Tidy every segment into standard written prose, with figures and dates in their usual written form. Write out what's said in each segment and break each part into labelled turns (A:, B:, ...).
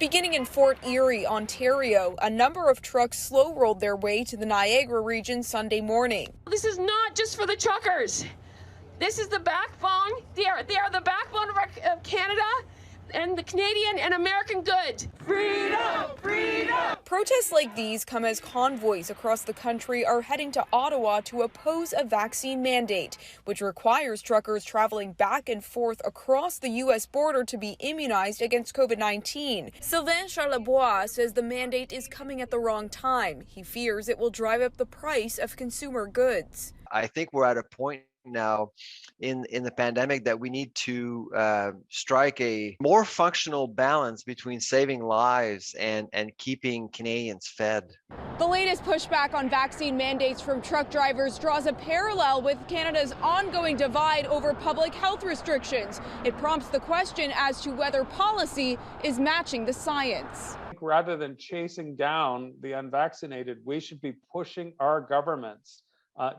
A: Beginning in Fort Erie, Ontario, a number of trucks slow-rolled their way to the Niagara region Sunday morning.
B: This is not just for the truckers. This is the backbone. They are the backbone of Canada and the Canadian and American good. Freedom! Freedom!
A: Protests like these come as convoys across the country are heading to Ottawa to oppose a vaccine mandate, which requires truckers traveling back and forth across the U.S. border to be immunized against COVID-19. Sylvain Charlebois says the mandate is coming at the wrong time. He fears it will drive up the price of consumer goods.
C: I think we're at a point now in the pandemic that we need to strike a more functional balance between saving lives and keeping Canadians fed.
D: The latest pushback on vaccine mandates from truck drivers draws a parallel with Canada's ongoing divide over public health restrictions. It prompts the question as to whether policy is matching the science.
E: Rather than chasing down the unvaccinated, we should be pushing our governments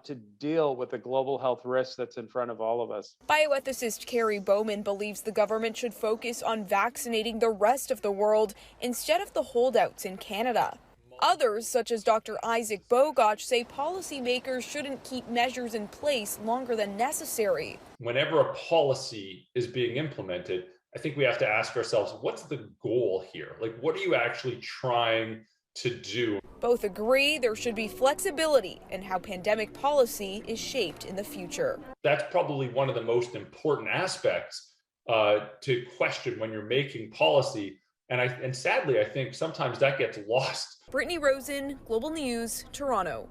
E: to deal with the global health risk that's in front of all of us.
A: Bioethicist Carrie Bowman believes the government should focus on vaccinating the rest of the world instead of the holdouts in Canada. Others, such as Dr. Isaac Bogoch, say policymakers shouldn't keep measures in place longer than necessary.
F: Whenever a policy is being implemented, I think we have to ask ourselves, what's the goal here? Like, what are you actually trying to do?
A: Both agree there should be flexibility in how pandemic policy is shaped in the future.
F: That's probably one of the most important aspects to question when you're making policy. And sadly, I think sometimes that gets lost.
A: Brittany Rosen, Global News, Toronto.